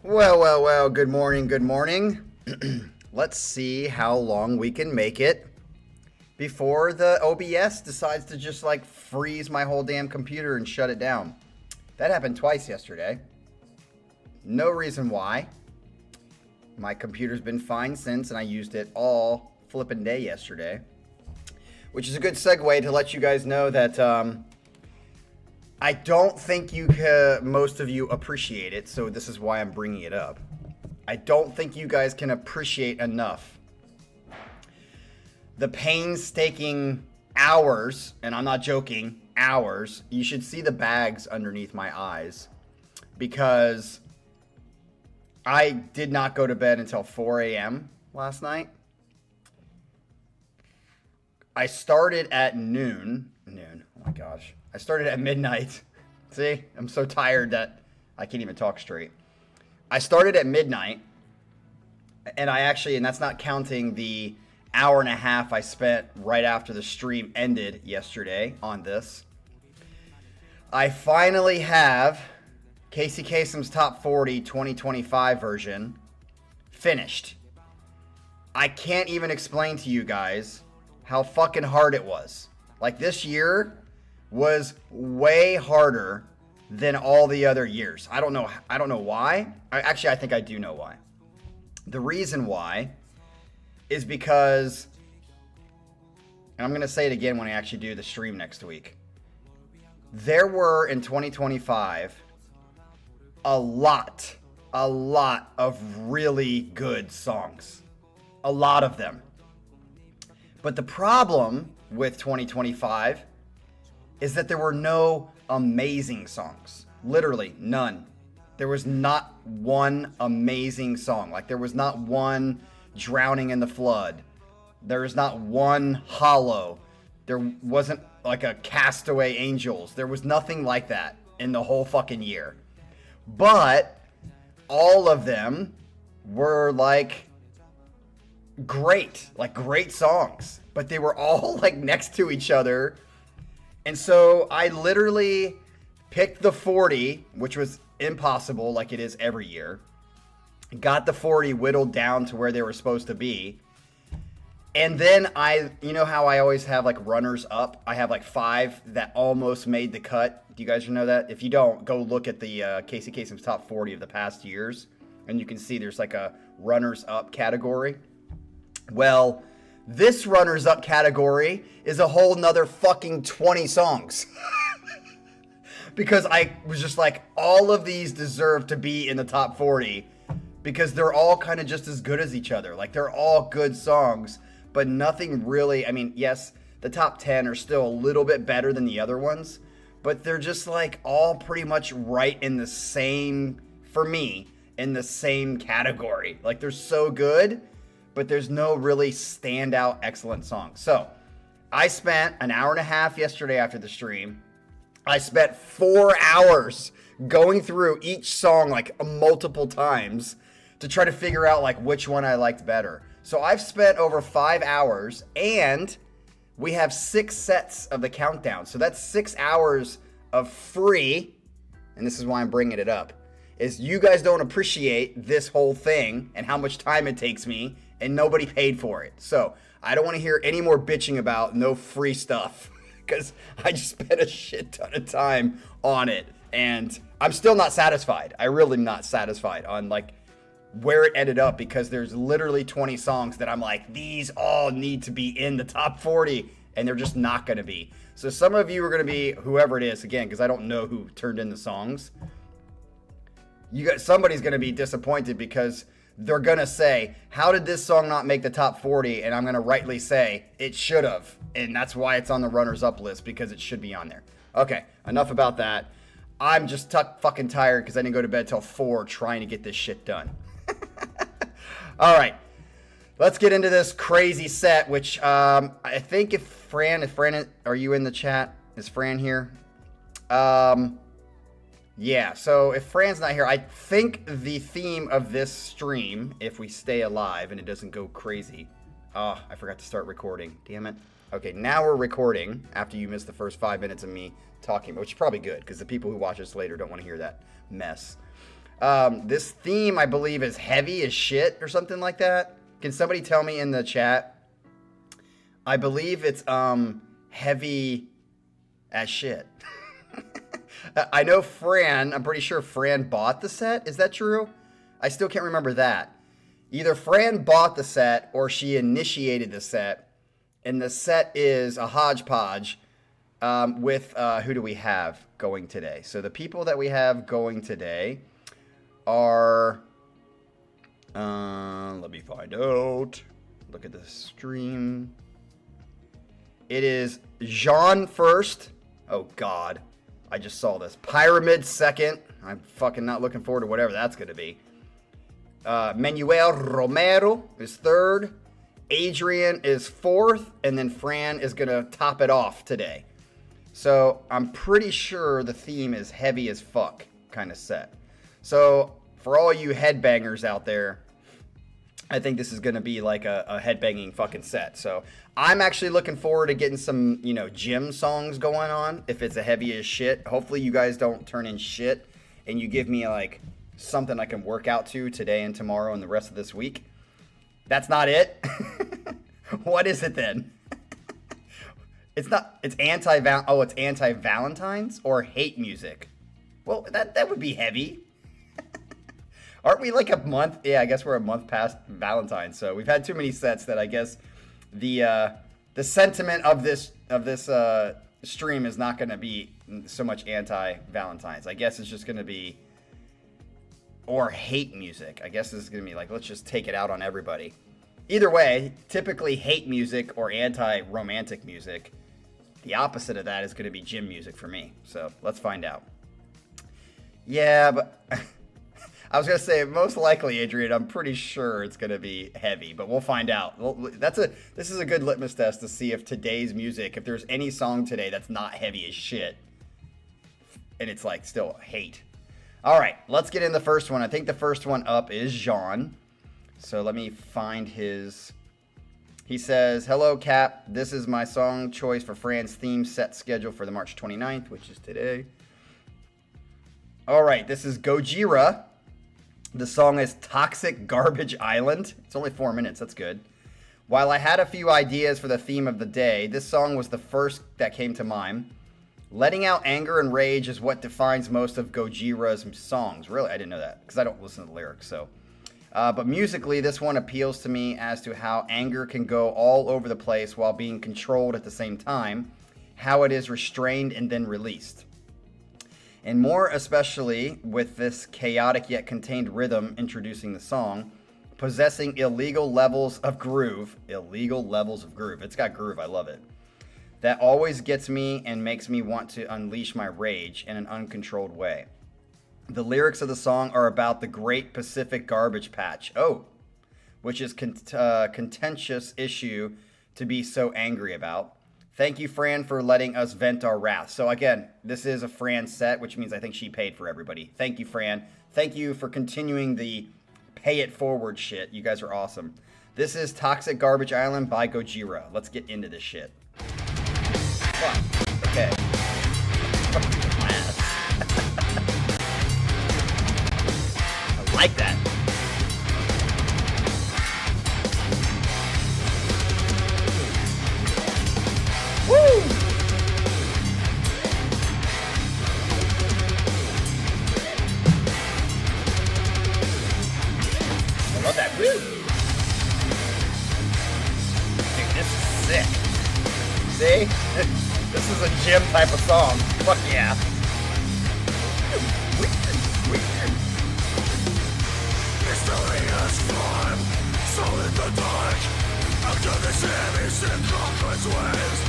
Well, good morning, good morning. Let's see how long we can make it before the OBS decides to just like freeze my whole damn computer and shut it down. That happened twice yesterday. No reason why. My computer's been fine since, and I used it all flippin' day yesterday. Which is a good segue to let you guys know that I don't think most of you appreciate it, so this is why I'm bringing it up. I don't think you guys can appreciate enough the painstaking hours, and I'm not joking, hours. You should see the bags underneath my eyes, because I did not go to bed until 4 a.m. last night. I started at noon. Oh my gosh. I started at midnight. See, I'm so tired that I can't even talk straight. I started at midnight, and and that's not counting the hour and a half I spent right after the stream ended yesterday on this. I finally have Casey Kasem's Top 40 2025 version finished. I can't even explain to you guys how fucking hard it was. Like, this year was way harder than all the other years. I don't know why. I think I do know why. The reason why is because, and I'm going to say it again when I actually do the stream next week, there were in 2025 a lot of really good songs. A lot of them. But the problem with 2025 is that there were no amazing songs. Literally none. There was not one amazing song. Like, there was not one Drowning in the Flood. There was not one Hollow. There wasn't like a Castaway Angels. There was nothing like that in the whole fucking year. But all of them were like great songs. But they were all like next to each other. And so I literally picked the 40, which was impossible like it is every year. Got the 40 whittled down to where they were supposed to be. And then you know how I always have like runners up? I have like 5 that almost made the cut. Do you guys know that? If you don't, go look at the Casey Kasem's Top 40 of the past years. And you can see there's like a runners up category. Well, this runners-up category is a whole nother fucking 20 songs. Because I was just like, all of these deserve to be in the top 40. Because they're all kind of just as good as each other. Like, they're all good songs. But nothing really, I mean, yes, the top 10 are still a little bit better than the other ones. But they're just like all pretty much right in the same, for me, in the same category. Like, they're so good, but there's no really standout excellent song. So I spent an hour and a half yesterday after the stream. I spent 4 hours going through each song like multiple times to try to figure out like which one I liked better. So I've spent over 5 hours, and we have 6 sets of the countdown. So that's 6 hours of free, and this is why I'm bringing it up, is you guys don't appreciate this whole thing and how much time it takes me, and nobody paid for it. So I don't want to hear any more bitching about no free stuff, because I just spent a shit ton of time on it, and I'm still not satisfied. I really am not satisfied on like where it ended up, because there's literally 20 songs that I'm like, these all need to be in the top 40, and they're just not going to be. So some of you are going to be, whoever it is, again, because I don't know who turned in the songs, somebody's going to be disappointed, because they're going to say, how did this song not make the top 40? And I'm going to rightly say, it should have. And that's why it's on the runners-up list, because it should be on there. Okay, enough about that. I'm just fucking tired because I didn't go to bed till 4 trying to get this shit done. All right, let's get into this crazy set, which I think if Fran, are you in the chat? Is Fran here? Yeah, so if Fran's not here, I think the theme of this stream, if we stay alive and it doesn't go crazy. Oh, I forgot to start recording. Damn it. Okay, now we're recording after you missed the first 5 minutes of me talking, which is probably good, because the people who watch this later don't want to hear that mess. This theme, I believe, is heavy as shit or something like that. Can somebody tell me in the chat? I believe it's heavy as shit. I know Fran, I'm pretty sure Fran bought the set. Is that true? I still can't remember that. Either Fran bought the set or she initiated the set. And the set is a hodgepodge with, who do we have going today? So the people that we have going today are, let me find out. Look at the stream. It is Jean first. Oh, God. I just saw this. Pyramid second. I'm fucking not looking forward to whatever that's going to be. Manuel Romero is third. Adrian is fourth. And then Fran is going to top it off today. So I'm pretty sure the theme is heavy as fuck kind of set. So for all you headbangers out there, I think this is going to be like a headbanging fucking set. So I'm actually looking forward to getting some, gym songs going on if it's a heavy as shit. Hopefully you guys don't turn in shit and you give me like something I can work out to today and tomorrow and the rest of this week. That's not it. What is it then? It's anti-Valentine's or hate music. Well, that would be heavy. Aren't we like a month? Yeah, I guess we're a month past Valentine's. So we've had too many sets that I guess the sentiment of this stream is not going to be so much anti-Valentine's. I guess it's just going to be or hate music. I guess this is going to be like, let's just take it out on everybody. Either way, typically hate music or anti-romantic music. The opposite of that is going to be gym music for me. So let's find out. Yeah, but I was going to say, most likely, Adrian, I'm pretty sure it's going to be heavy, but we'll find out. This is a good litmus test to see if today's music, if there's any song today that's not heavy as shit, and it's like still hate. All right, let's get in the first one. I think the first one up is Jean. So let me find his. He says, hello, Cap. This is my song choice for Fran's theme set schedule for the March 29th, which is today. All right, this is Gojira. The song is Toxic Garbage Island. It's only 4 minutes. That's good. While I had a few ideas for the theme of the day, this song was the first that came to mind. Letting out anger and rage is what defines most of Gojira's songs. Really? I didn't know that because I don't listen to the lyrics. So, but musically, this one appeals to me as to how anger can go all over the place while being controlled at the same time, how it is restrained and then released. And more especially with this chaotic yet contained rhythm introducing the song, possessing illegal levels of groove. Illegal levels of groove. It's got groove. I love it. That always gets me and makes me want to unleash my rage in an uncontrolled way. The lyrics of the song are about the Great Pacific Garbage Patch. Oh, which is contentious issue to be so angry about. Thank you, Fran, for letting us vent our wrath. So again, this is a Fran set, which means I think she paid for everybody. Thank you, Fran. Thank you for continuing the pay it forward shit. You guys are awesome. This is Toxic Garbage Island by Gojira. Let's get into this shit. Fuck. Okay. I like that. Woo! I love that. Woo! Dude, this is sick. See? This is a gym type of song. Fuck yeah. Mysterious crime, so in the dark. After this heavy concrete waves,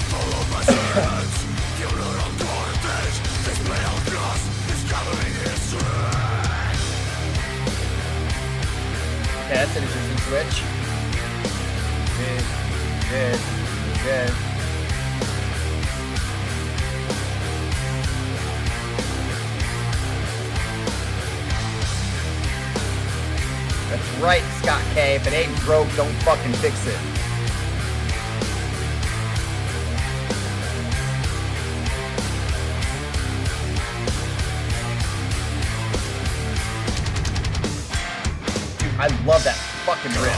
follow my sins. Funeral garbage, this pale glass is covering history. Okay, that's an interesting switch. Good. That's right, Scott K. If it ain't broke, don't fucking fix it. I love that fucking riff.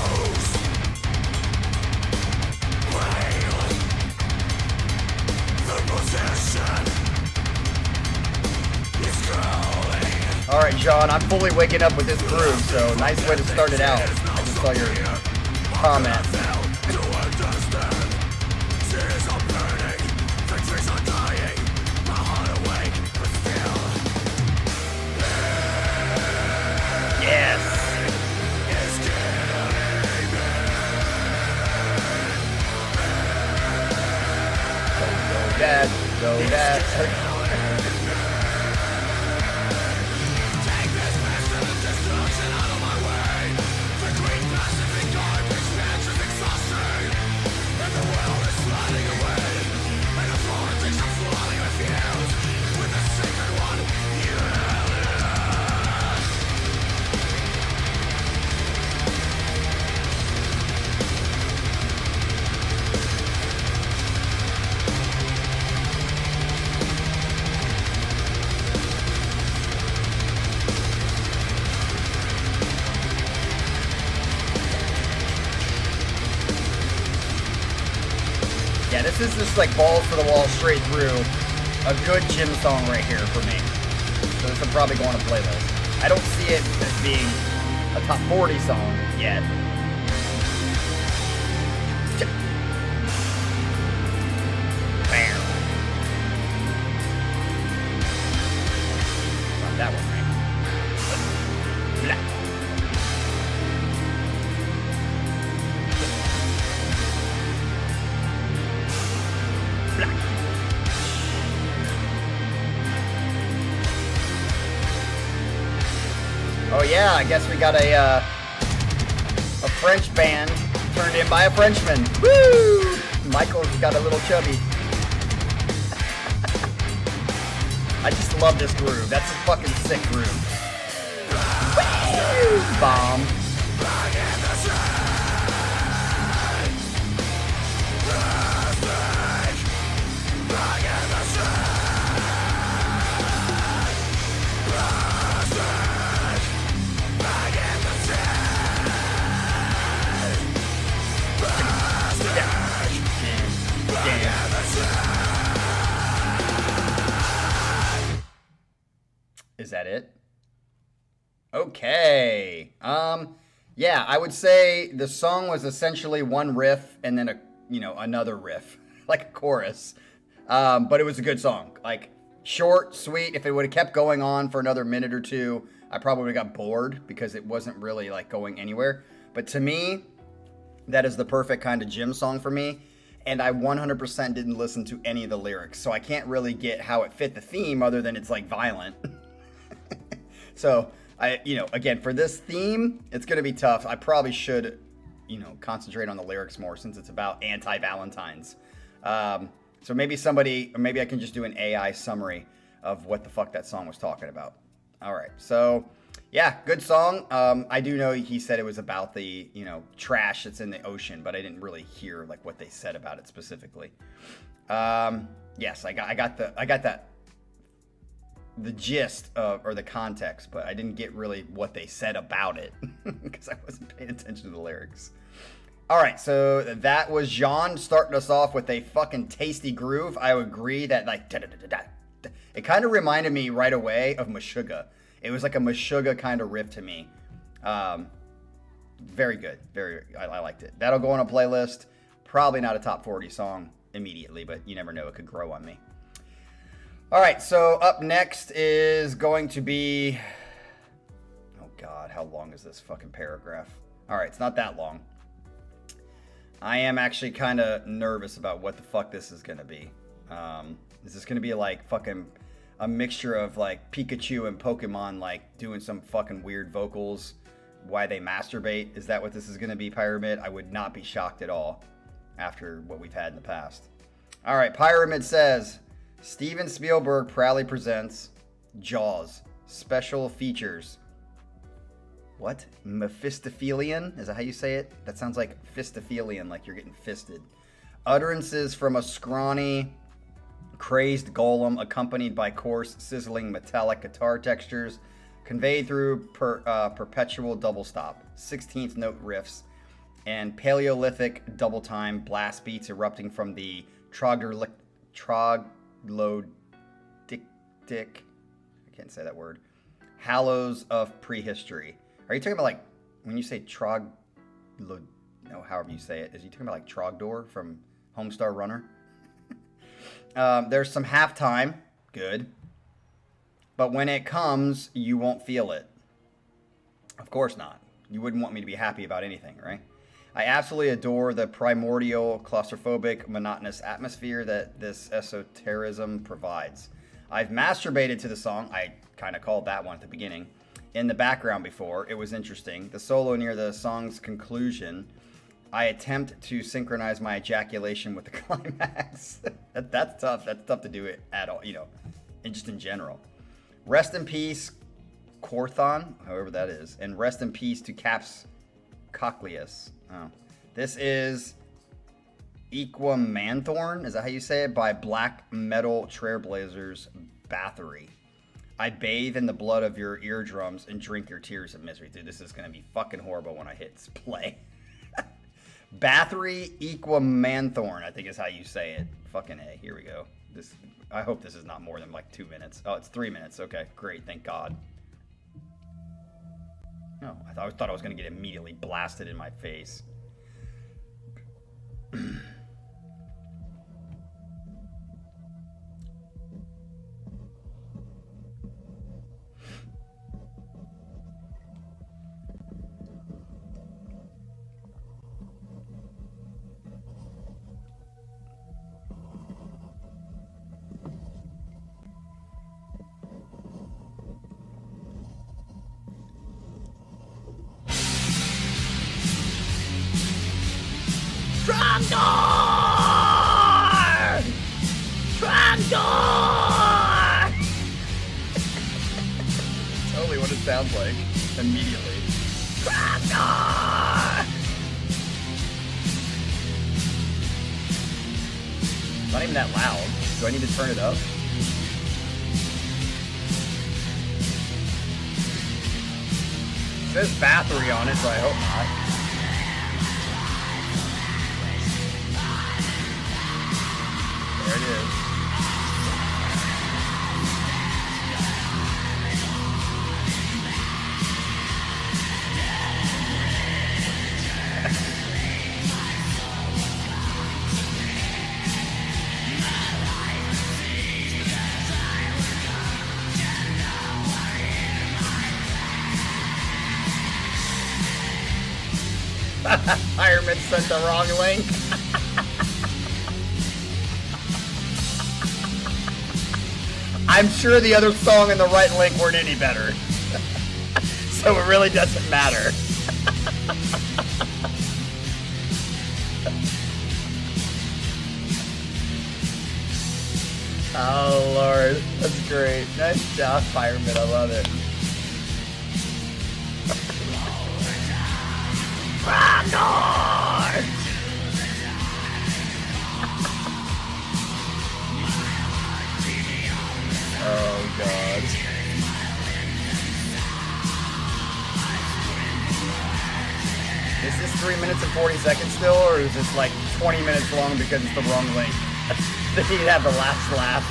Alright, John, I'm fully waking up with this groove, so nice way to start it out. I just saw your comment. Yes! Go that. Yeah, this is just like balls to the wall straight through. A good gym song right here for me. So this will probably go on a playlist. I don't see it as being a top 40 song yet. Bam. Not that one, right? Blah. Oh yeah, I guess we got a French band turned in by a Frenchman. Woo! Michael's got a little chubby. I just love this groove. That's a fucking sick groove. Woo! Bomb. Is that it? Okay. Yeah, I would say the song was essentially one riff and then another riff, like a chorus. But it was a good song. Like short, sweet. If it would have kept going on for another minute or two, I probably would have got bored because it wasn't really like going anywhere. But to me, that is the perfect kind of gym song for me. And I 100% didn't listen to any of the lyrics, so I can't really get how it fit the theme other than it's like violent. So again, for this theme, it's going to be tough. I probably should, concentrate on the lyrics more since it's about anti-Valentines. So maybe maybe I can just do an AI summary of what the fuck that song was talking about. All right. So yeah, good song. I do know he said it was about the, trash that's in the ocean, but I didn't really hear like what they said about it specifically. Yes, I got that. The gist or the context, but I didn't get really what they said about it because I wasn't paying attention to the lyrics. All right, so that was Jean starting us off with a fucking tasty groove. I would agree that like it kind of reminded me right away of Meshuggah. It was like a Meshuggah kind of riff to me. Very good, I liked it. That'll go on a playlist. Probably not a top 40 song immediately, but you never know, it could grow on me. All right, so up next is going to be... Oh, God, how long is this fucking paragraph? All right, it's not that long. I am actually kind of nervous about what the fuck this is going to be. Is this going to be like fucking a mixture of like Pikachu and Pokemon like doing some fucking weird vocals? Why they masturbate? Is that what this is going to be, Pyramid? I would not be shocked at all after what we've had in the past. All right, Pyramid says... Steven Spielberg proudly presents Jaws special features. What? Mephistophelian? Is that how you say it? That sounds like fistophelian, like you're getting fisted. Utterances from a scrawny, crazed golem accompanied by coarse, sizzling metallic guitar textures conveyed through perpetual double stop. 16th note riffs, and Paleolithic double time blast beats erupting from the troglodic, I can't say that word, hallows of prehistory. Are you talking about, like, when you say however you say it, is you talking about like Trogdor from Homestar Runner? There's some halftime, good, but when it comes, you won't feel it. Of course not. You wouldn't want me to be happy about anything, right? I absolutely adore the primordial, claustrophobic, monotonous atmosphere that this esotericism provides. I've masturbated to the song, I kind of called that one at the beginning, in the background before. It was interesting. The solo near the song's conclusion, I attempt to synchronize my ejaculation with the climax. That's tough. That's tough to do it at all, and just in general. Rest in peace, Corthon, however that is, and rest in peace to Caps Cochleus. Oh. This is Equimanthorn, is that how you say it? By Black Metal Trailblazers Bathory. I bathe in the blood of your eardrums and drink your tears of misery. Dude, this is going to be fucking horrible when I hit play. Bathory Equimanthorn, I think is how you say it. Fucking A. Here we go. I hope this is not more than like 2 minutes. Oh, it's 3 minutes. Okay, great. Thank God. No, I thought I was going to get immediately blasted in my face. Trogdor! Totally what it sounds like immediately. Trogdor! Not even that loud. Do I need to turn it up? It says Bathory on it, so I hope not. There it is. Fireman sent the wrong link. I'm sure the other song and the right link weren't any better. So it really doesn't matter. Oh Lord, that's great. Nice job, Fireman. I love it. Ragnar! Oh God. Is this 3 minutes and 40 seconds still, or is this like 20 minutes long because it's the wrong link? Then you can have the last laugh.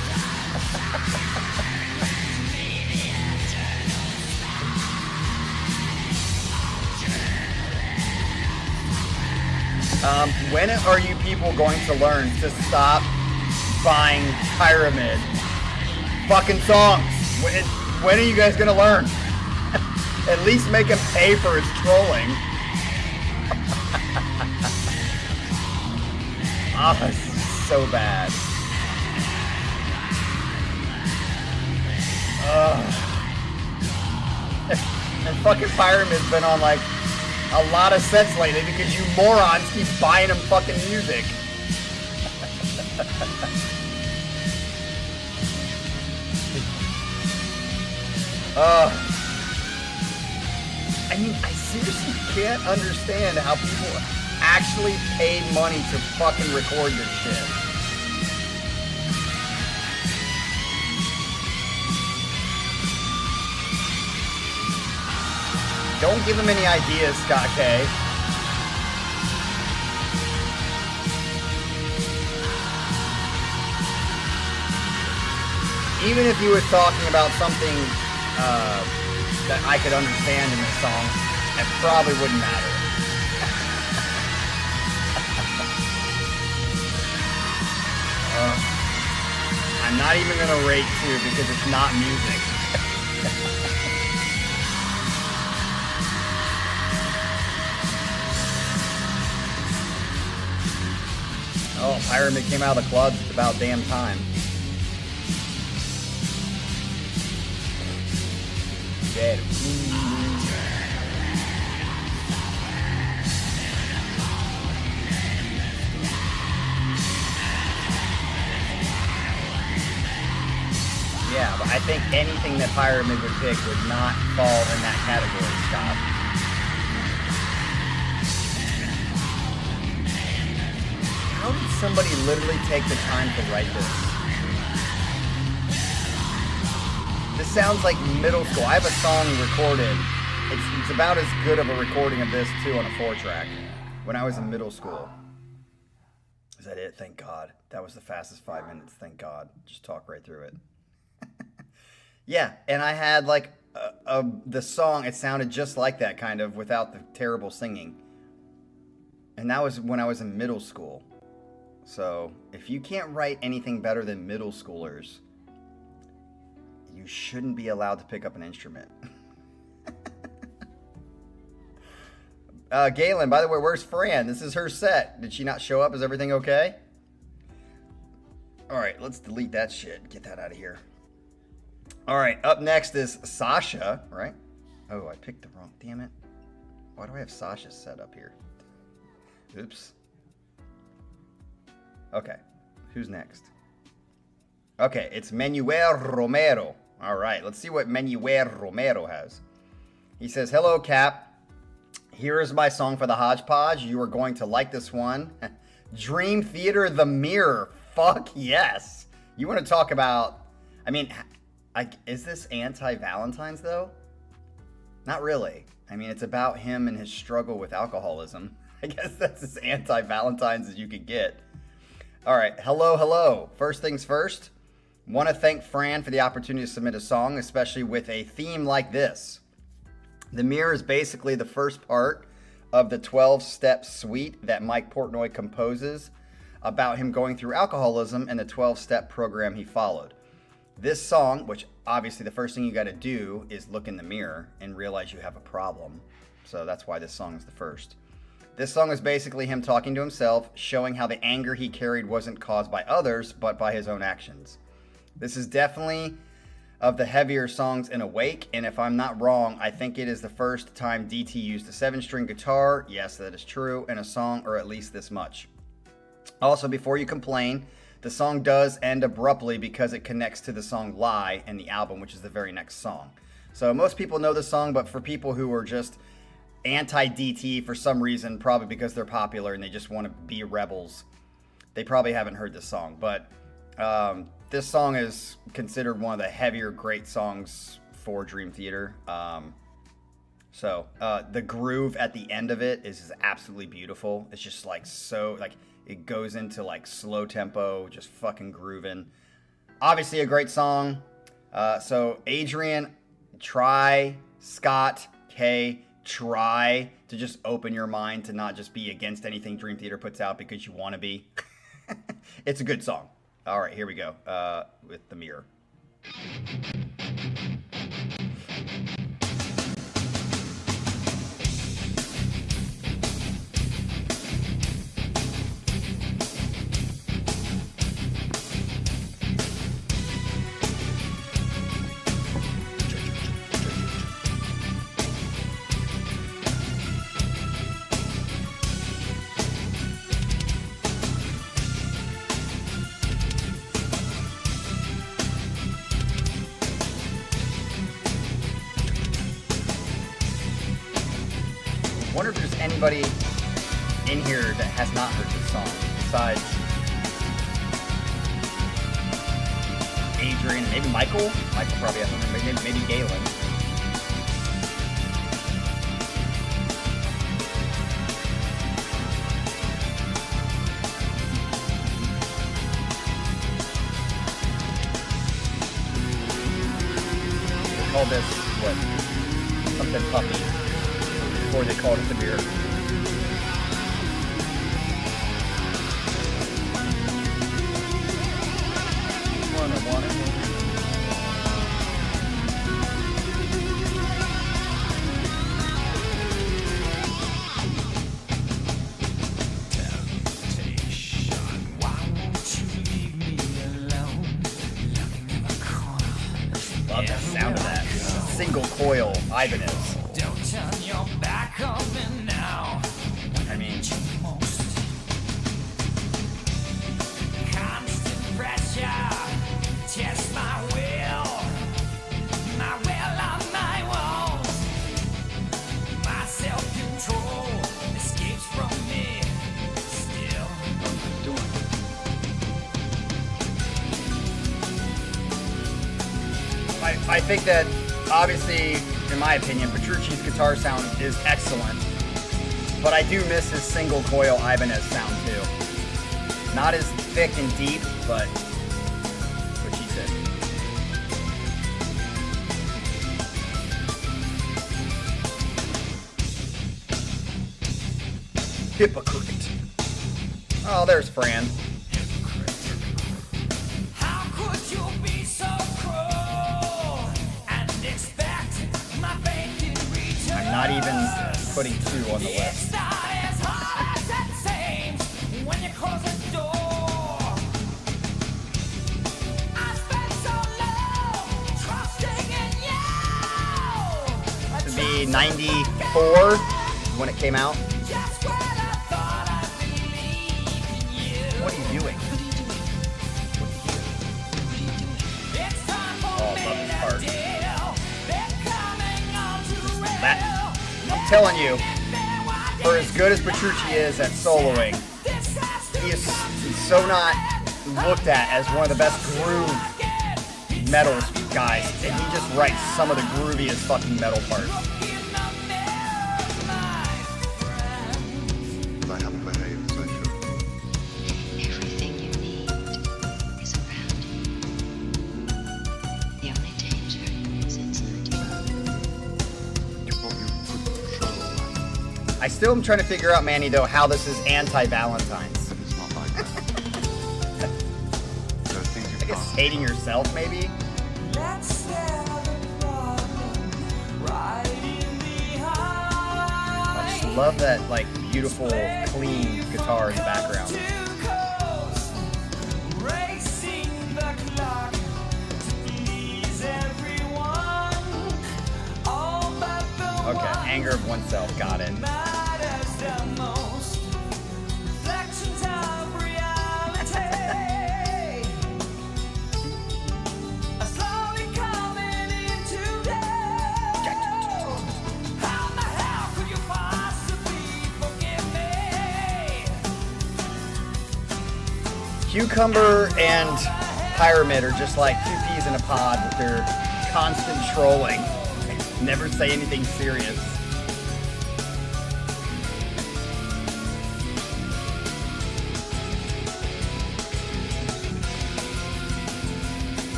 When are you people going to learn to stop buying Pyramid fucking songs? When are you guys gonna learn? At least make him pay for his trolling. Oh, this is so bad. And fucking Pyramid's been on like a lot of sets lately because you morons keep buying him fucking music. I mean, I seriously can't understand how people actually paid money to fucking record this shit. Don't give him any ideas, Scott K. Even if he was talking about something that I could understand in this song, it probably wouldn't matter. I'm not even going to rate 2 because it's not music. Oh, Pyramid came out of the clubs. It's about damn time. Dead. Yeah, but I think anything that Pyramid would pick would not fall in that category, Scott. How did somebody literally take the time to write this? This sounds like middle school. I have a song recorded. It's about as good of a recording of this, too, on a 4-track. When I was in middle school. Is that it? Thank God. That was the fastest 5 minutes. Thank God. Just talk right through it. Yeah, and I had like the song, it sounded just like that kind of without the terrible singing. And that was when I was in middle school. So if you can't write anything better than middle schoolers, you shouldn't be allowed to pick up an instrument. Galen, by the way, where's Fran? This is her set. Did she not show up? Is everything okay? All right, let's delete that shit. Get that out of here. All right, up next is Sasha, right? Oh, I picked the wrong, damn it. Why do I have Sasha set up here? Oops. Okay, who's next? Okay, it's Manuel Romero. All right, let's see what Manuel Romero has. He says, hello, Cap. Here is my song for the hodgepodge. You are going to like this one. Dream Theater, The Mirror. Fuck yes. You want to talk about, I mean, is this anti-Valentine's, though? Not really. I mean, it's about him and his struggle with alcoholism. I guess that's as anti-Valentine's as you could get. All right. Hello, hello. First things first. Want to thank Fran for the opportunity to submit a song, especially with a theme like this. The Mirror is basically the first part of the 12-step suite that Mike Portnoy composes about him going through alcoholism and the 12-step program he followed. This song, which obviously the first thing you got to do is look in the mirror and realize you have a problem. So that's why this song is the first. This song is basically him talking to himself, showing how the anger he carried wasn't caused by others, but by his own actions. This is definitely of the heavier songs in Awake, and if I'm not wrong, I think it is the first time DT used a 7-string guitar. Yes, that is true, in a song, or at least this much. Also, before you complain, the song does end abruptly because it connects to the song Lie in the album, which is the very next song. So most people know the song, but for people who are just anti-DT for some reason, probably because they're popular and they just want to be rebels, they probably haven't heard this song. But this song is considered one of the heavier great songs for Dream Theater. So the groove at the end of it is absolutely beautiful. It's just like so, like, it goes into like slow tempo, just fucking grooving. Obviously a great song. So Adrian, try, Scott, K, try to just open your mind to not just be against anything Dream Theater puts out because you want to be. It's a good song. All right, here we go with The Mirror. I wonder if there's anybody in here that has not heard this song besides Adrian, maybe Michael. Michael probably hasn't heard, maybe Galen. call this, what, something puppy, before they called it the beer. I want it. Love the sound of that. Single coil Ibanez. Don't turn your back on me now. I mean, Constant pressure, test my will on my walls. My self-control escapes from me still. I think that obviously, in my opinion, Petrucci's guitar sound is excellent, but I do miss his single coil Ibanez sound too. Not as thick and deep, but what she said. Hypocrite. Oh, there's Fran. How could you be so cruel and expect my faith in return? I'm not even putting 2 on the list. It's not as hard as it seems when you close the door. I spent so long trusting in you. To be 94 when it came out. Just when I thought I believed in you. What are you doing? It's time for Oh, I me love this to part. deal. They're coming on to real. That, I'm telling you, for as good as Petrucci is at soloing, he is so not looked at as one of the best groove metal guys, and he just writes some of the grooviest fucking metal parts. I haven't behaved as I should. Everything you need is around you. The only danger is inside you. You thought you could control life, I still am trying to figure out, Manny, though, how this is anti-Valentine's. but it's not like that. There are things you I guess can't hating yourself, maybe? Let's have a problem right in behind. I just love that, like, beautiful, clean guitar in the background. Racing the clock to please everyone. All but the Okay, anger of oneself, got it. matters the most. Reflections of reality are slowly coming into day. How the hell could you possibly forgive me? Cucumber and Pyramid are just like 2 peas in a pod with their constant trolling. They never say anything serious.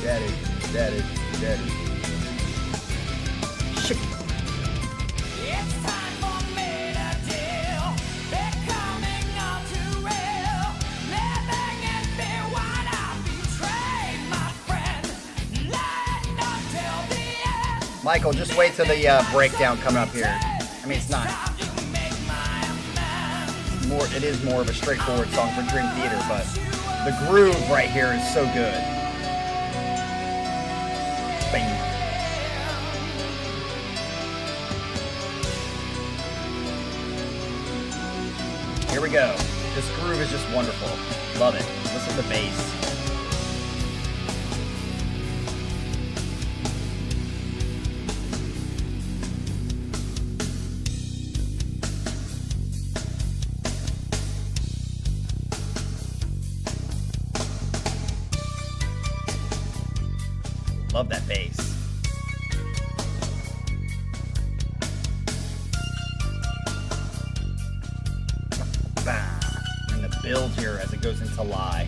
Daddy, daddy, daddy. Shit. It's time for me to deal. They're coming on to real. Living in fear while I betray my friend. Lying until the end. Michael, just wait till the breakdown coming up here. I mean, it's not Time to make my amends. more. It is more of a straightforward song for Dream Theater, but the groove right here is so good. Bang. Here we go. This groove is just wonderful. Love it. Listen to the bass. Love that bass. Bah. And the build here as it goes into Lie.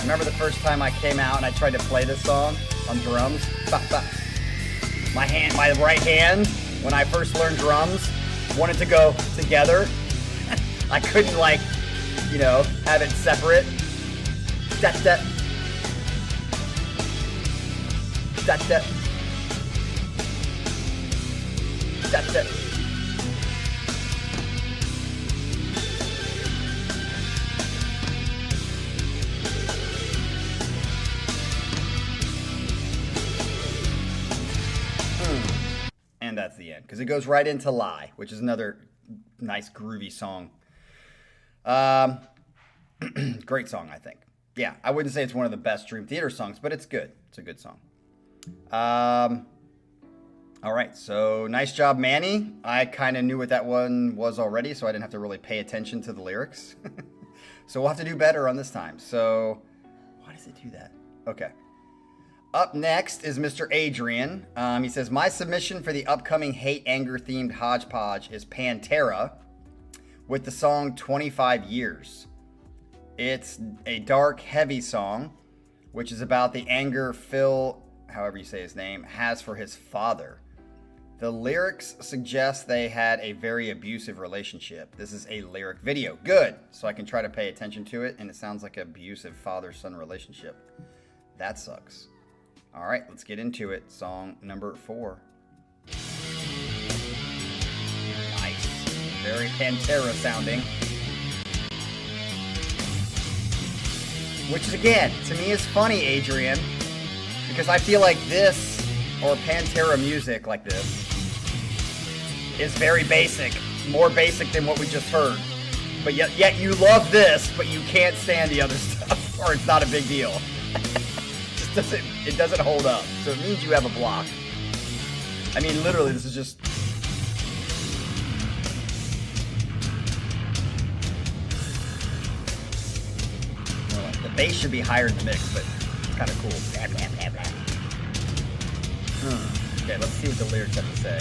Remember the first time I came out and I tried to play this song on drums? Bah, bah. My right hand, when I first learned drums, wanted to go together. I couldn't, like, you know, have it separate. Da da. Da da. Da da. And that's the end, because it goes right into Lie, which is another nice groovy song. Great song, I think. Yeah, I wouldn't say it's one of the best Dream Theater songs, but it's good. It's a good song. All right, so nice job, Manny. I kind of knew what that one was already, so I didn't have to really pay attention to the lyrics. So we'll have to do better on this time. So why does it do that? Okay. Up next is Mr. Adrian. He says, my submission for the upcoming hate anger themed hodgepodge is Pantera with the song 25 Years. It's a dark, heavy song, which is about the anger Phil, however you say his name, has for his father. The lyrics suggest they had a very abusive relationship. This is a lyric video. Good. So I can try to pay attention to it, and it sounds like an abusive father-son relationship. That sucks. All right, let's get into it. Song number 4. Nice. Very Pantera sounding. Which is, again, to me is funny, Adrian, because I feel like this, or Pantera music like this, is very basic. More basic than what we just heard. But yet you love this, but you can't stand the other stuff, or it's not a big deal. It doesn't hold up. So it means you have a block. I mean, literally, this is just... Well, the bass should be higher in the mix, but it's kind of cool. Blah, blah, blah, blah. Okay, let's see what the lyrics have to say.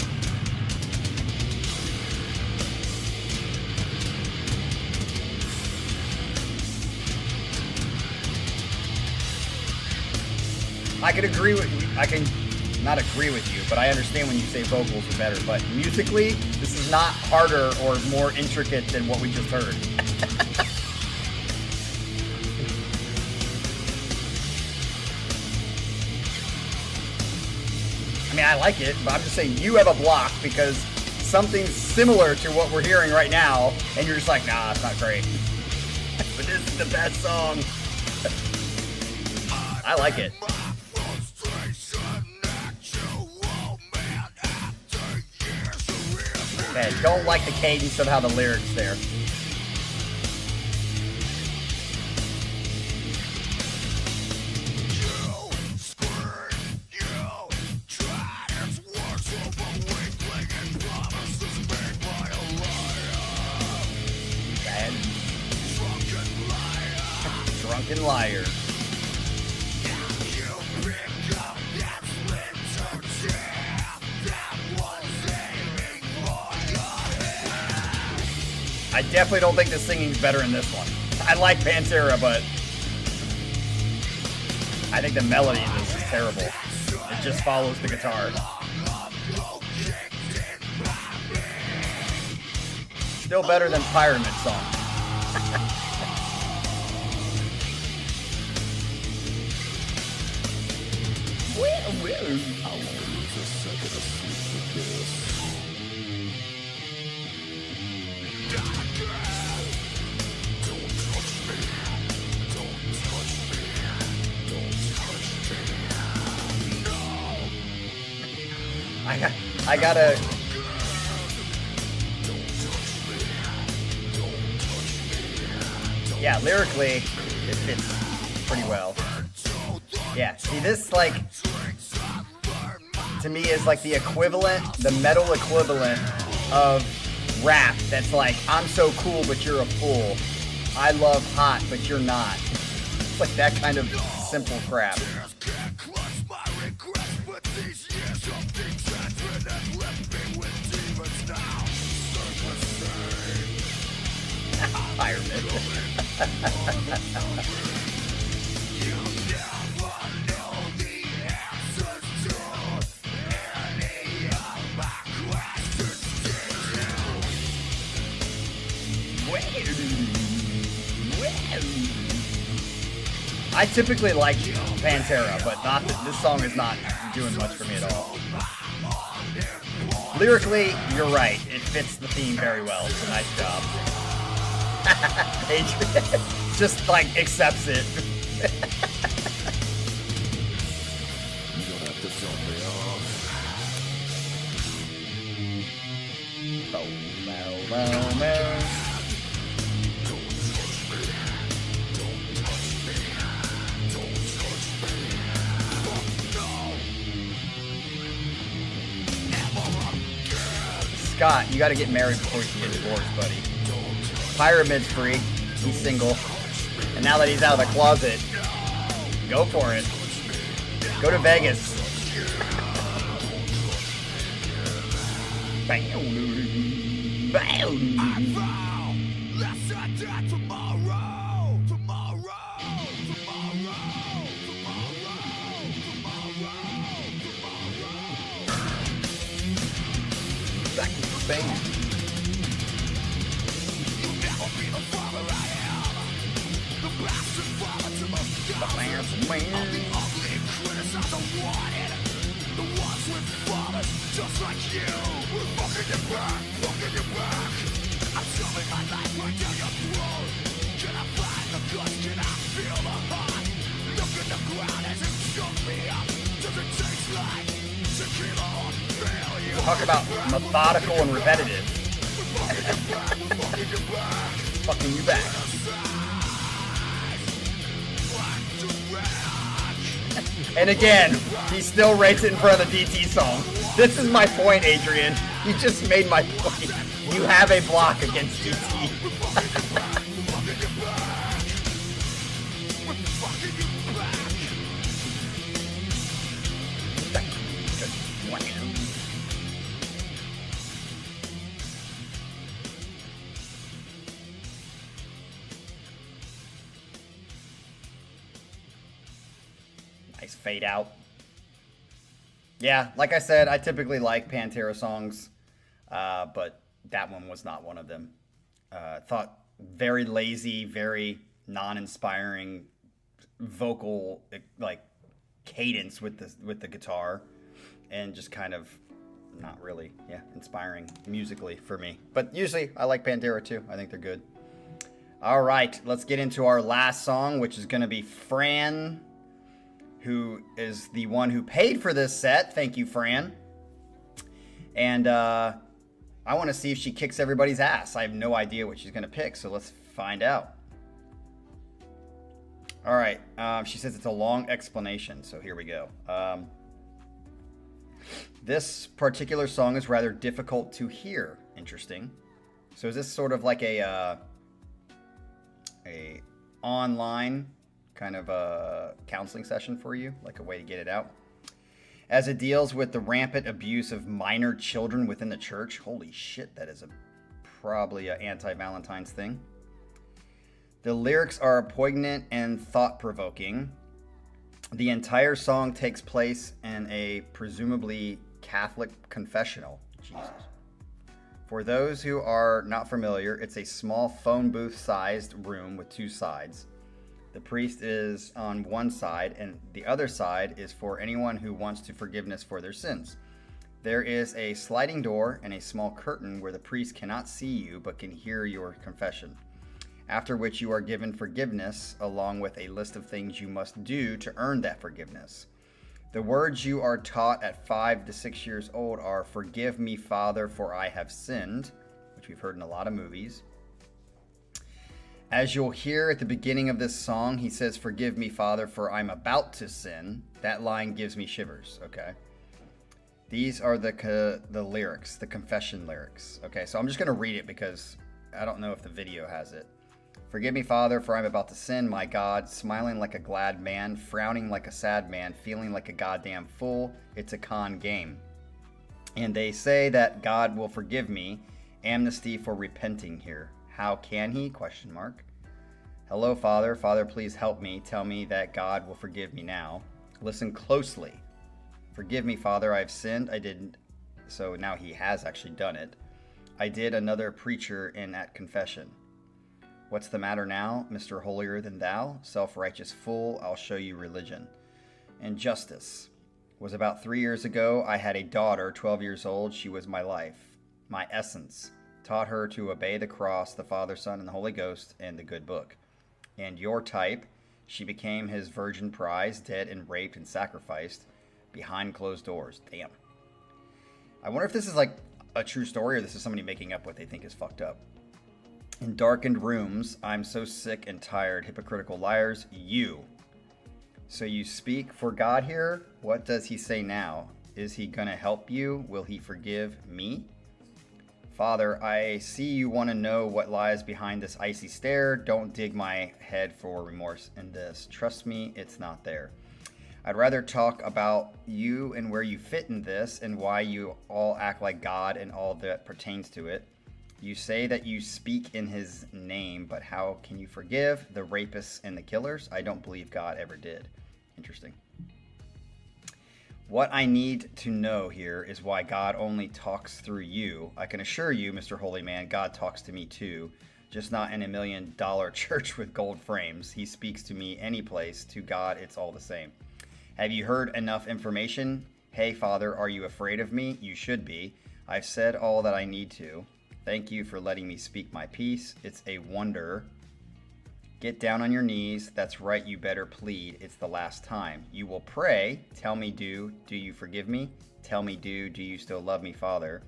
I can agree with you. I can not agree with you, but I understand when you say vocals are better. But musically, this is not harder or more intricate than what we just heard. I mean, I like it, but I'm just saying you have a block because something similar to what we're hearing right now, and you're just like, nah, it's not great. But this is the best song. I like it. Okay, don't like the cadence of how the lyrics there. Drunken liar. I definitely don't think the singing's better in this one. I like Pantera, but I think the melody in this is terrible. It just follows the guitar. Still better than Pyramid song. I gotta... Yeah, lyrically, it fits pretty well. Yeah, see this, like, to me is like the equivalent, the metal equivalent of rap that's like, I'm so cool, but you're a fool. I love hot, but you're not. It's like that kind of simple crap. I typically like Pantera, but not this song is not doing much for me at all. Lyrically, you're right. It fits the theme very well. It's a nice job. Adrian just like accepts it. Scott, you gotta get married before you can get divorced, buddy. Pyramid's free. He's single. And now that he's out of the closet, go for it. Go to Vegas. Talk about methodical and repetitive. Fucking you back. And again, he still rates it in front of the DT song. This is my point, Adrian. You just made my point. You have a block against DT. Nice fade out. Yeah, like I said, I typically like Pantera songs, but that one was not one of them. Thought very lazy, very non-inspiring vocal like cadence with the guitar, and just kind of not really, inspiring musically for me. But usually I like Pantera too. I think they're good. All right, let's get into our last song, which is going to be Fran, who is the one who paid for this set. Thank you, Fran. And I want to see if she kicks everybody's ass. I have no idea what she's going to pick, so let's find out. All right. She says it's a long explanation, so here we go. This particular song is rather difficult to hear. Interesting. So is this sort of like a online kind of a counseling session for you, like a way to get it out, as it deals with the rampant abuse of minor children within the church? Holy shit, that is probably an anti-Valentine's thing. The lyrics are poignant and thought-provoking. The entire song takes place in a presumably Catholic confessional. Jesus. For those who are not familiar, it's a small phone booth-sized room with two sides. The priest is on one side, and the other side is for anyone who wants to forgiveness for their sins. There is a sliding door and a small curtain where the priest cannot see you but can hear your confession, after which you are given forgiveness along with a list of things you must do to earn that forgiveness. The words you are taught at 5 to 6 years old are, "Forgive me, Father, for I have sinned," which we've heard in a lot of movies. As you'll hear at the beginning of this song, he says, "Forgive me, Father, for I'm about to sin." That line gives me shivers, okay? These are the lyrics, the confession lyrics. Okay, so I'm just going to read it because I don't know if the video has it. "Forgive me, Father, for I'm about to sin, my God, smiling like a glad man, frowning like a sad man, feeling like a goddamn fool. It's a con game. And they say that God will forgive me. Amnesty for repenting here. How can he? Question mark. Hello, Father. Father, please help me. Tell me that God will forgive me now. Listen closely. Forgive me, Father. I have sinned. I didn't." So now he has actually done it. "I did another preacher in at confession. What's the matter now, Mr. Holier than thou? Self-righteous fool, I'll show you religion. Injustice. Was about 3 years ago. I had a daughter, 12 years old. She was my life, my essence. Taught her to obey the cross, the Father, Son, and the Holy Ghost, and the good book. And your type, she became his virgin prize, dead and raped and sacrificed behind closed doors. Damn. I wonder if this is like a true story or this is somebody making up what they think is fucked up. In darkened rooms, I'm so sick and tired. Hypocritical liars, you. So you speak for God here? What does he say now? Is he gonna help you? Will he forgive me? Father, I see you want to know what lies behind this icy stare. Don't dig my head for remorse in this. Trust me, it's not there. I'd rather talk about you and where you fit in this and why you all act like God and all that pertains to it. You say that you speak in his name, but how can you forgive the rapists and the killers? I don't believe God ever did. Interesting. What I need to know here is why God only talks through you. I can assure you, Mr. Holy Man, God talks to me too, just not in $1 million church with gold frames. He speaks to me any place. To God, it's all the same. Have you heard enough information? Hey, Father, are you afraid of me? You should be. I've said all that I need to. Thank you for letting me speak my piece. It's a wonder. Get down on your knees. That's right, you better plead. It's the last time. You will pray. Tell me, do you forgive me? Tell me, do you still love me, Father?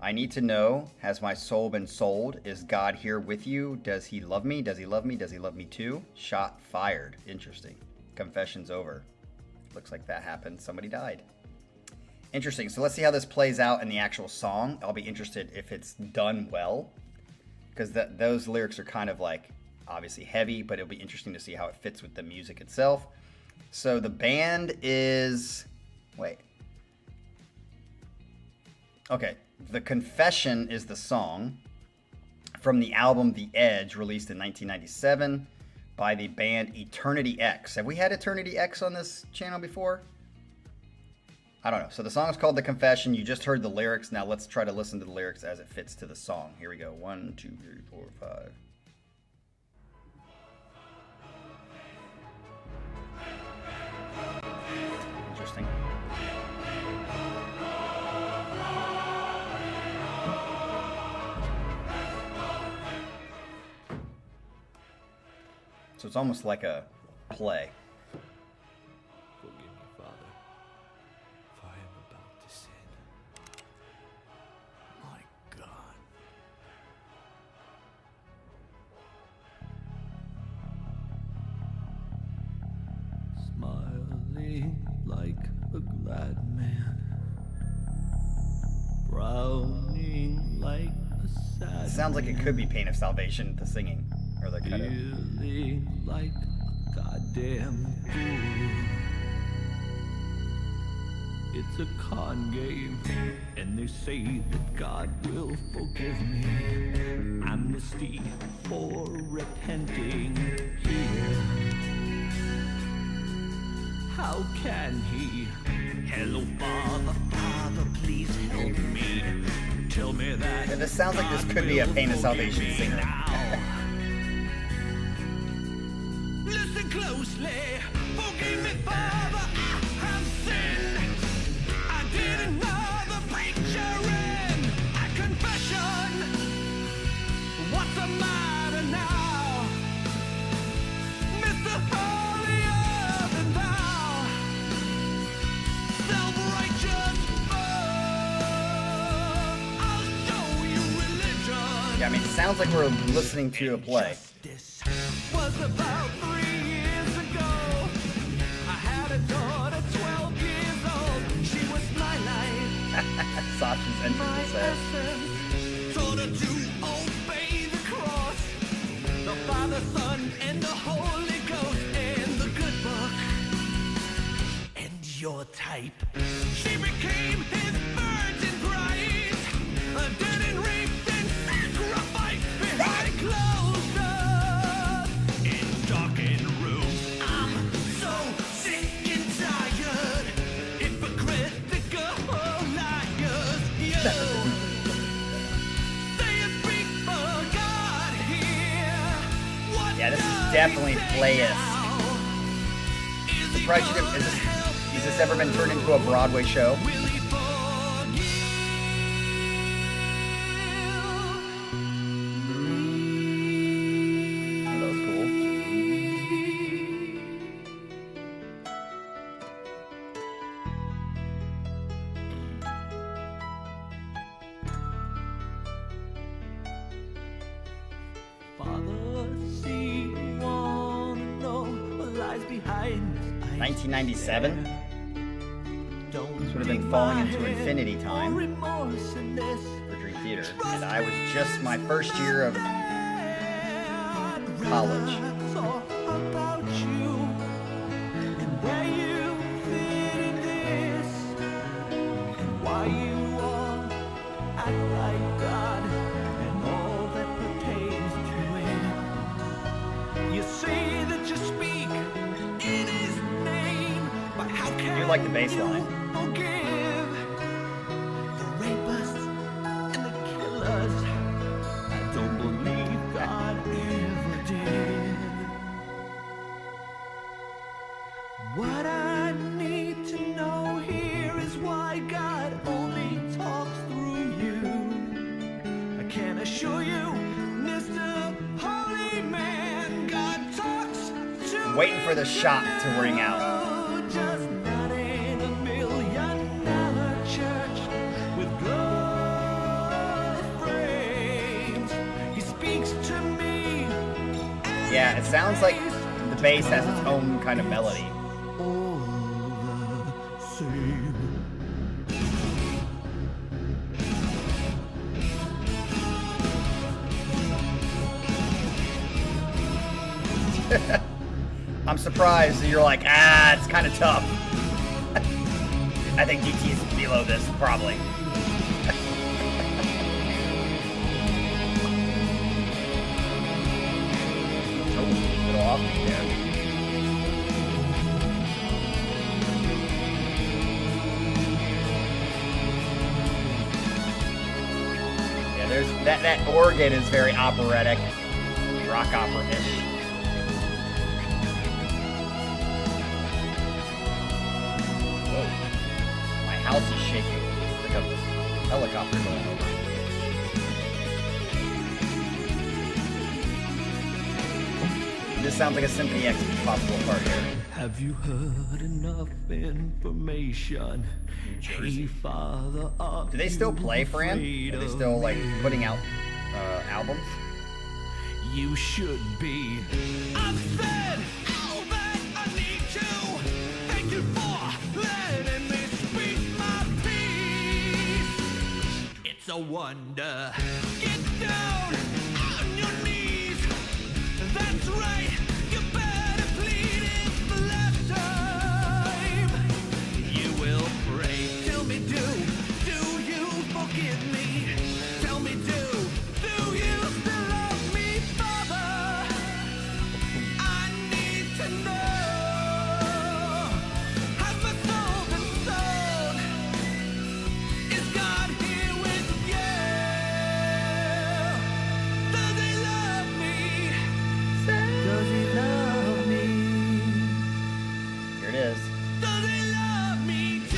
I need to know, has my soul been sold? Is God here with you? Does he love me? Does he love me? Does he love me too? Shot fired. Interesting. Confession's over. Looks like that happened. Somebody died. Interesting. So let's see how this plays out in the actual song. I'll be interested if it's done well, because those lyrics are kind of like obviously heavy, but it'll be interesting to see how it fits with the music itself. So the band is... Wait. Okay. The Confession is the song from the album The Edge, released in 1997 by the band Eternity X. Have we had Eternity X on this channel before? I don't know. So the song is called The Confession. You just heard the lyrics. Now let's try to listen to the lyrics as it fits to the song. Here we go. 1, 2, 3, 4, 5. Interesting. So it's almost like a play. Forgive me, Father, for I am about to sin. My God. Smiling like a glad man, frowning like a sad It sounds like it could be Pain of Salvation, the singing. Or the kind of... feeling like a goddamn fool. It's a con game, and they say that God will forgive me. Amnesty for repenting here. How can he? Hello, Father, Father, please help me. Tell me that. Yeah, this sounds like this could be a Pain of Salvation singing. Listen closely. Forgive me, Father, I have sinned. I did another preacher in a confession. What's the matter now? Mr. Holier than thou. Self-righteous fool. I'll show you religion. Yeah, I mean, it sounds like we're listening to a play. This was about 3 years ago. I had a daughter, 12 years old. She was my life, Sasha's entrance my is sad. essence. Taught her to obey the cross, the Father, Son, and the Holy Ghost, and the good book, and your type. She became his virgin bride, dead and raped and sacrificed behind closed doors. In darkened rooms, I'm so sick and tired. Hypocritical liars, you. Say you speak for God here. definitely play-esque. Surprised you didn't. Has this ever been turned into a Broadway show? That was cool. Father, see, wanna know what lies behind this ice 1997? there. Don't This would have been dig falling my into head infinity or time remorse in this. for Dream Theater. And I was just my first year of college. Talk about you and where you fit in this and why you are act like God and all that pertains to it. You say that you speak in His name, but how can You like the bass line. you forgive the rapists and the killers? I don't believe God ever did. What I need to know here is why God only talks through you. I can assure you, Mr. Holy Man, God talks to Waiting for the shot to ring out. just not in a $1,000,000 church with gold frames. He speaks to me. Yeah, it sounds like the bass has its own kind of melody. All the same. I'm surprised that you're like, it's kind of tough. I think GT's below this, probably. Oh, little offbeat there. Yeah, there's that organ is very operatic, rock opera-ish. Whoa. My house is shaking. It's like a helicopter going over. This sounds like a Symphony X possible part here. Have you heard enough information? Hey, Father, Do they still play, Fran? Are they still like putting out albums? You should be. I've said all that I need to. Thank you for letting me speak my piece. It's a wonder. Get down on your knees. That's right. You better plead it the last time. You will pray. Tell me, do you forgive me? Tell me, do you still love me, Father? I need to know. Has my soul been sold? Is God here with you? Does He love me? Does He love me? Here it is. Does He love me too?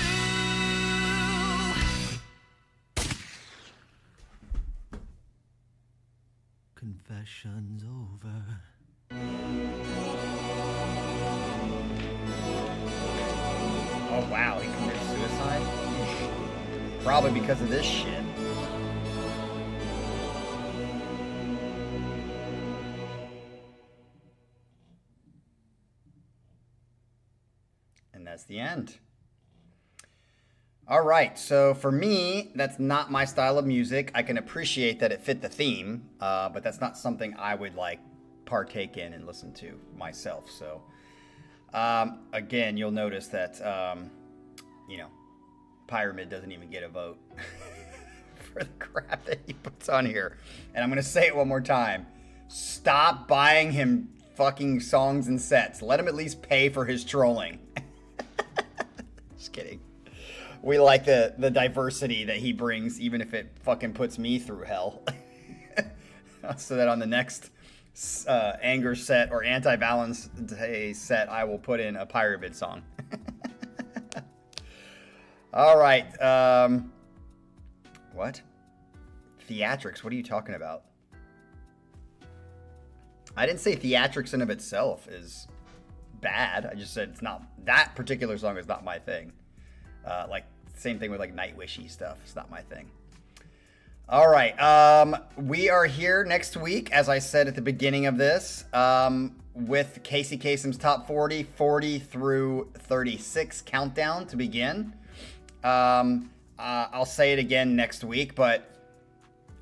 Confession's over. Oh wow, he committed suicide? Probably because of this shit. And that's the end. All right, so for me, that's not my style of music. I can appreciate that it fit the theme, but that's not something I would like partake in and listen to myself. So, again, you'll notice that, Pyramid doesn't even get a vote for the crap that he puts on here. And I'm going to say it one more time. Stop buying him fucking songs and sets. Let him at least pay for his trolling. Just kidding. We like the diversity that he brings, even if it fucking puts me through hell. So that on the next anger set or anti-Valentine's Day set, I will put in a Pirate Vid song. All right. What? Theatrics? What are you talking about? I didn't say theatrics in of itself is bad. I just said it's not, that particular song is not my thing. Like same thing with like Nightwishy stuff. It's not my thing. All right. We are here next week, as I said at the beginning of this, with Casey Kasem's top 40 through 36 countdown to begin. I'll say it again next week, but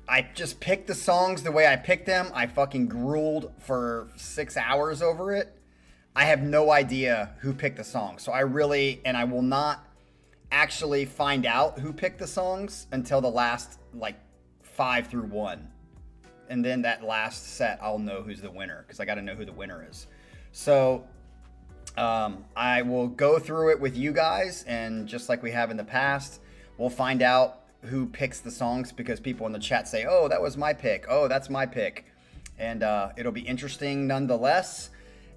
I just picked the songs the way I picked them. I fucking drooled for 6 hours over it. I have no idea who picked the song. So I will not actually find out who picked the songs until the last, like, 5 through 1. And then that last set, I'll know who's the winner, because I got to know who the winner is. So I will go through it with you guys, and just like we have in the past, we'll find out who picks the songs, because people in the chat say, oh, that was my pick. Oh, that's my pick. And it'll be interesting nonetheless.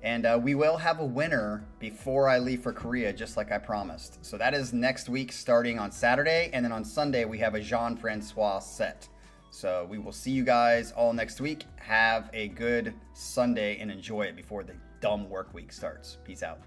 And we will have a winner before I leave for Korea, just like I promised. So that is next week starting on Saturday. And then on Sunday, we have a Jean-Francois set. So we will see you guys all next week. Have a good Sunday and enjoy it before the dumb work week starts. Peace out.